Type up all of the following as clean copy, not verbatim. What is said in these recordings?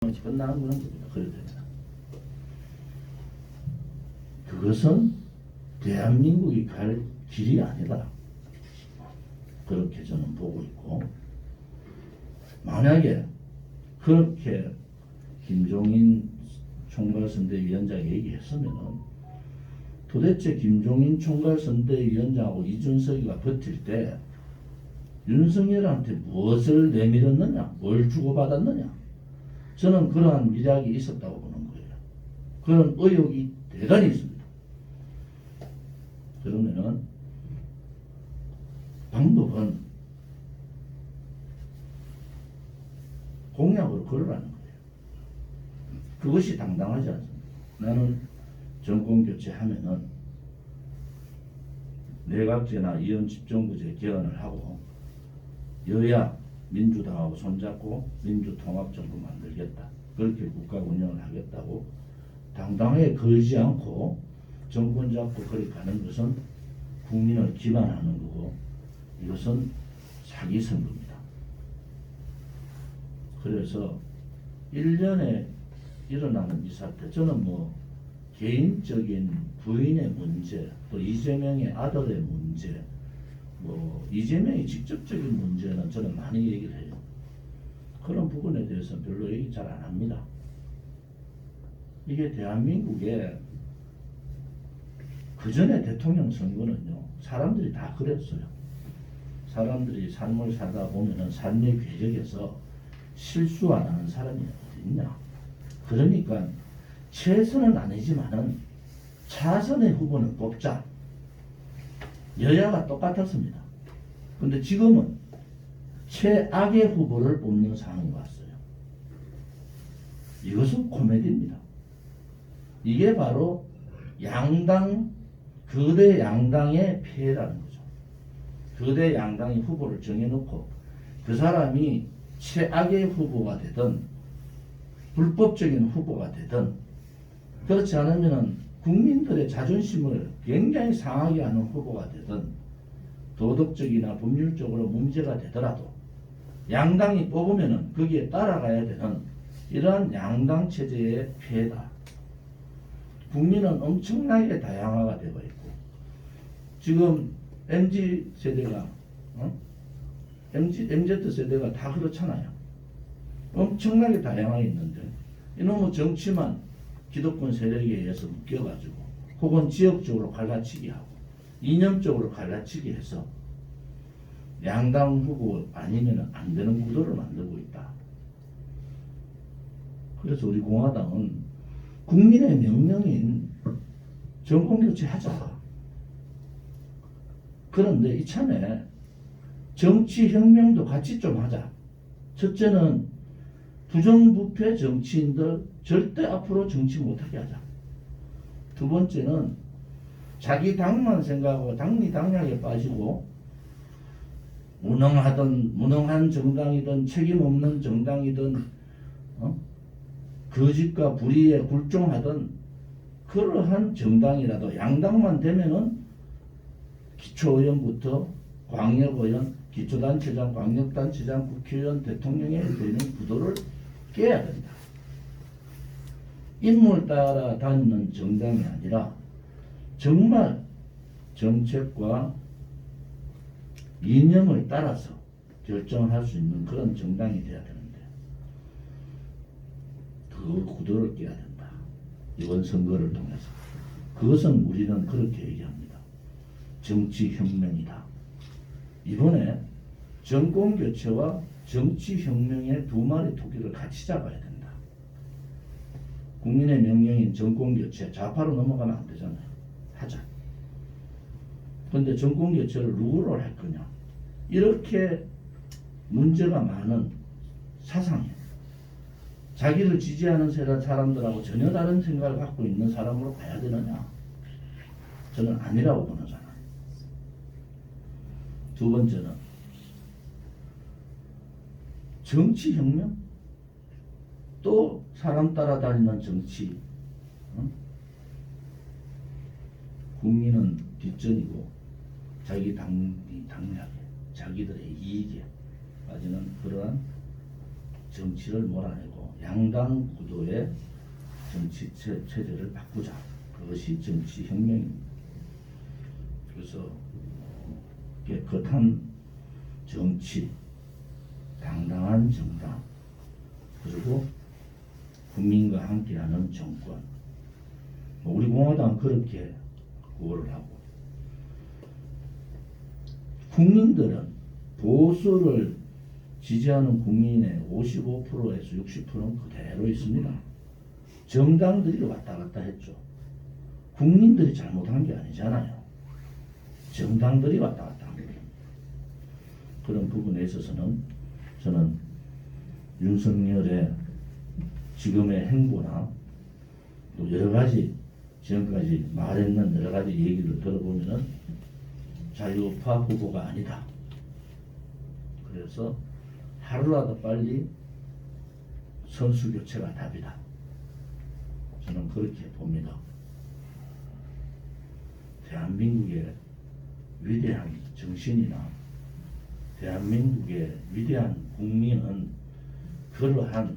끝나는 거는 그래야 됩니다. 그것은 대한민국이 갈 길이 아니다. 그렇게 저는 보고 있고, 만약에 그렇게 김종인 총괄선대위원장이 얘기했으면은 도대체 김종인 총괄선대위원장하고 이준석이가 버틸 때 윤석열한테 무엇을 내밀었느냐, 뭘 주고받았느냐, 저는 그러한 미략이 있었다고 보는 거예요. 그런 의혹이 대단히 있습니다. 그러면은 방법은 공약으로 걸으라는 거예요. 그것이 당당하지 않습니다. 나는 정권 교체하면은 내각제나 이원 집정부제 개헌을 하고 여야 민주당하고 손잡고 민주통합정부 만들겠다. 그렇게 국가 운영을 하겠다고 당당하게 걸지 않고 정권 잡고 그렇게 가는 것은 국민을 기만하는 거고, 이것은 사기 선거입니다. 그래서 1년에 일어나는 이 사태, 저는 뭐 개인적인 부인의 문제, 또 이재명의 아들의 문제, 뭐 이재명의 직접적인 문제는 저는 많이 얘기를 해요. 그런 부분에 대해서 별로 얘기 잘 안 합니다. 이게 대한민국에 그 전에 대통령 선거는요, 사람들이 다 그랬어요. 사람들이 삶을 살다 보면은 삶의 궤적에서 실수 안 하는 사람이 어디 있냐. 그러니까 최선은 아니지만은 차선의 후보는 뽑자. 여야가 똑같았습니다. 근데 지금은 최악의 후보를 뽑는 상황이 왔어요. 이것은 코미디입니다. 이게 바로 양당, 거대 양당의 폐해라는 거죠. 거대 양당이 후보를 정해놓고 그 사람이 최악의 후보가 되든 불법적인 후보가 되든, 그렇지 않으면 국민들의 자존심을 굉장히 상하게 하는 후보가 되든 도덕적이나 법률적으로 문제가 되더라도 양당이 뽑으면 거기에 따라가야 되는 이러한 양당 체제의 폐해다. 국민은 엄청나게 다양화가 되고 있고, 지금 MZ세대가 MZ세대가 다 그렇잖아요. 엄청나게 다양하게 있는데 이놈의 정치만 기득권 세력에 의해서 묶여가지고 혹은 지역적으로 갈라치기 하고 이념적으로 갈라치기 해서 양당 후보 아니면 안 되는 구도를 만들고 있다. 그래서 우리 공화당은 국민의 명령인 정권교체 하자. 그런데 이참에 정치혁명도 같이 좀 하자. 첫째는 부정부패 정치인들 절대 앞으로 정치 못하게 하자. 두 번째는 자기 당만 생각하고 당리당략에 빠지고 무능한 정당이든 책임 없는 정당이든 거짓과 불의에 굴종하던 그러한 정당이라도 양당만 되면은 기초의원부터 광역의원, 기초단체장, 광역단체장, 국회의원, 대통령에 되는 구도를 깨야 된다. 인물 따라 다니는 정당이 아니라 정말 정책과 이념을 따라서 결정할 수 있는 그런 정당이 돼야 되는데 그 구도를 깨야 된다. 이번 선거를 통해서. 그것은 우리는 그렇게 얘기합니다. 정치혁명이다. 이번에 정권교체와 정치혁명의 두 마리 토끼를 같이 잡아야 된다. 국민의 명령인 정권교체, 좌파로 넘어가면 안 되잖아요. 하자. 그런데 정권교체를 누구로 할 거냐. 이렇게 문제가 많은 사상에 자기를 지지하는 사람들하고 전혀 다른 생각을 갖고 있는 사람으로 가야 되느냐. 저는 아니라고 보는 사람. 두 번째는 정치혁명? 또 사람 따라다니는 정치. 국민은 뒷전이고 자기 당략에 자기들의 이익에 빠지는 그러한 정치를 몰아내고 양당 구도의 정치 체제를 바꾸자. 그것이 정치 혁명입니다. 그래서 깨끗한 정치, 당당한 정당, 그리고 국민과 함께하는 정권. 우리 공화당은 그렇게 구호를 하고, 국민들은 보수를 지지하는 국민의 55%에서 60%는 그대로 있습니다. 정당들이 왔다 갔다 했죠. 국민들이 잘못한 게 아니잖아요. 정당들이 왔다 갔다 한 겁니다. 그런 부분에 있어서는 저는 윤석열의 지금의 행보나 또 여러 가지 지금까지 말했는 여러 가지 얘기를 들어보면은 자유우파 후보가 아니다. 그래서 하루라도 빨리 선수 교체가 답이다. 저는 그렇게 봅니다. 대한민국의 위대한 정신이나 대한민국의 위대한 국민은 그러한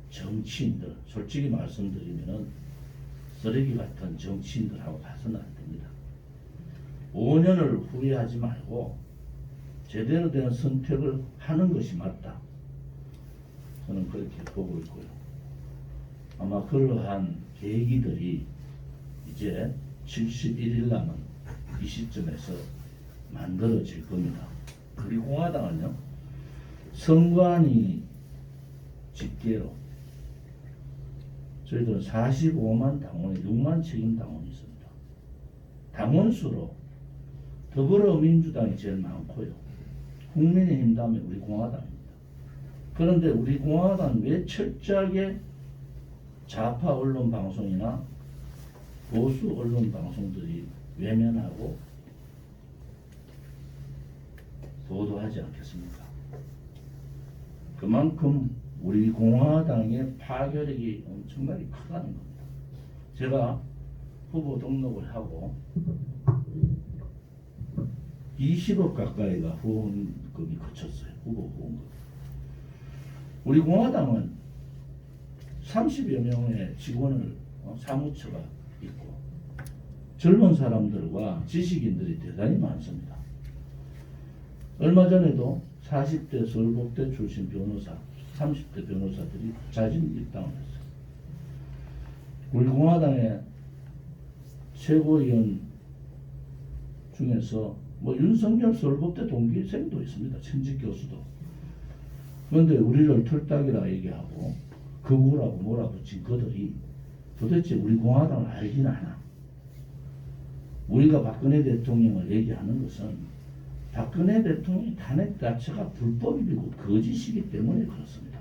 정치인들, 솔직히 말씀드리면은 쓰레기 같은 정치인들하고 봐서는 안 됩니다. 5년을 후회하지 말고 제대로 된 선택을 하는 것이 맞다. 저는 그렇게 보고 있고요. 아마 그러한 계기들이 이제 71일 남은 이 시점에서 만들어질 겁니다. 우리 공화당은요, 선관위 집계로 저희들은 45만 당원에 6만 책임 당원이 있습니다. 당원수로 더불어민주당이 제일 많고요. 국민의힘 다음에 우리 공화당입니다. 그런데 우리 공화당은 왜 철저하게 좌파 언론 방송이나 보수 언론 방송들이 외면하고 보도하지 않겠습니까? 그만큼 우리 공화당의 파괴력이 엄청나게 크다는 겁니다. 제가 후보 등록을 하고 20억 가까이가 후원금이 거쳤어요. 후보 후원금. 우리 공화당은 30여 명의 직원을 사무처가 있고 젊은 사람들과 지식인들이 대단히 많습니다. 얼마 전에도 40대 서울법대 출신 변호사, 30대 변호사들이 자진 입당을 했어요. 우리 공화당의 최고위원 중에서 윤석열 서울법대 동기생도 있습니다. 천직 교수도. 그런데 우리를 털딱이라 얘기하고 거구라고 몰아붙인 그들이 도대체 우리 공화당을 알긴 아나. 우리가 박근혜 대통령을 얘기하는 것은 박근혜 대통령의 탄핵 자체가 불법이고 거짓이기 때문에 그렇습니다.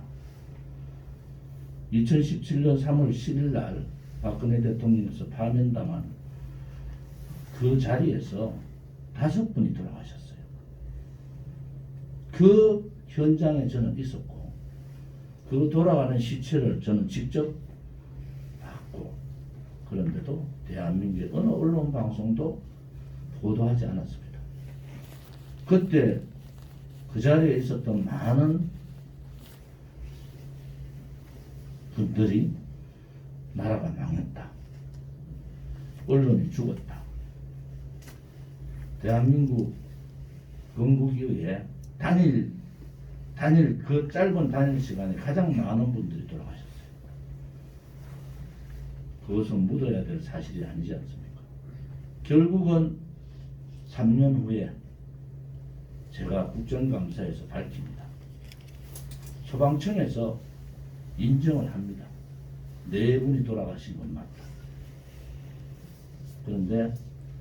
2017년 3월 10일 날 박근혜 대통령에서 파면당한 그 자리에서 5분이 돌아가셨어요. 그 현장에 저는 있었고 그 돌아가는 시체를 저는 직접 봤고, 그런데도 대한민국의 어느 언론 방송도 보도하지 않았습니다. 그때 그 자리에 있었던 많은 분들이 나라가 망했다, 언론이 죽었다, 대한민국 건국이후에 단일 그 짧은 단일 시간에 가장 많은 분들이 돌아가셨어요. 그것은 묻어야 될 사실이 아니지 않습니까? 결국은 3년 후에 제가 국정감사에서 밝힙니다. 소방청에서 인정을 합니다. 4분이 돌아가신 건 맞다. 그런데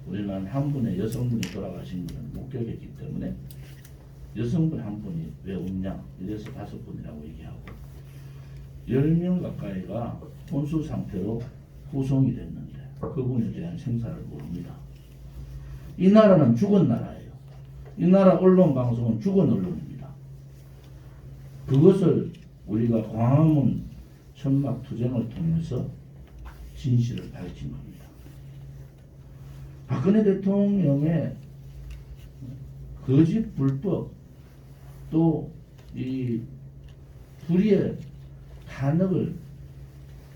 우리는 한 분의 여성분이 돌아가신 것을 목격했기 때문에 여성분 한 분이 왜 없냐 이래서 5분이라고 얘기하고 10명 가까이가 혼수 상태로 후송이 됐는데 그분에 대한 생사를 모릅니다. 이 나라는 죽은 나라예요. 이 나라 언론 방송은 죽은 언론입니다. 그것을 우리가 광화문 천막 투쟁을 통해서 진실을 밝힌 겁니다. 박근혜 대통령의 거짓 불법 또 이 불의의 탄핵을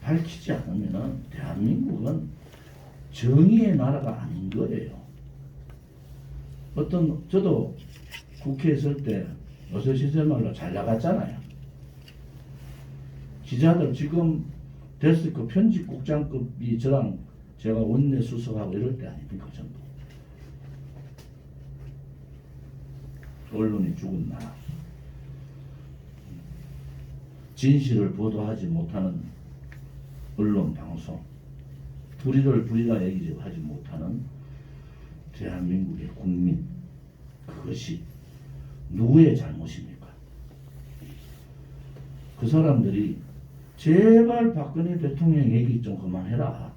밝히지 않으면은 대한민국은 정의의 나라가 아닌 거예요. 저도 국회에 있을 때 요새 시절말로 잘 나갔잖아요. 기자들 지금 데스크 편집국장급이 저랑 제가 원내 수석하고 이럴 때 아닙니까 전부. 언론이 죽은 나라. 진실을 보도하지 못하는 언론 방송, 불의를 불의라 얘기하지 못하는 대한민국의 국민, 그것이 누구의 잘못입니까? 그 사람들이 제발 박근혜 대통령 얘기 좀 그만해라.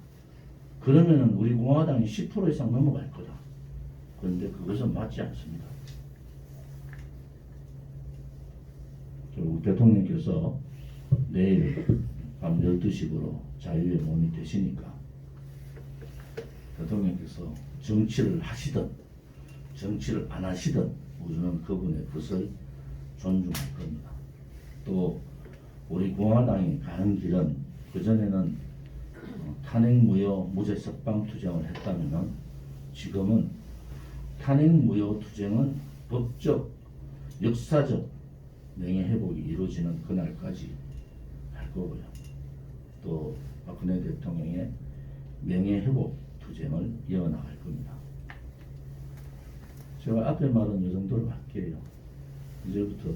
그러면은 우리 공화당이 10% 이상 넘어갈 거다. 그런데 그것은 맞지 않습니다. 결국 대통령께서 내일 밤 12시부로 자유의 몸이 되시니까 대통령께서 정치를 하시든 정치를 안 하시든 우리는 그분의 뜻을 존중할 겁니다. 또 우리 공화당이 가는 길은 그전에는 탄핵무효 무죄 석방투쟁을 했다면 지금은 탄핵무효 투쟁은 법적 역사적 명예회복이 이루어지는 그날까지 할 거고요. 또 박근혜 대통령의 명예회복 투쟁을 이어나갈 겁니다. 제가 앞에 말은 이 정도로 할게요. 이제부터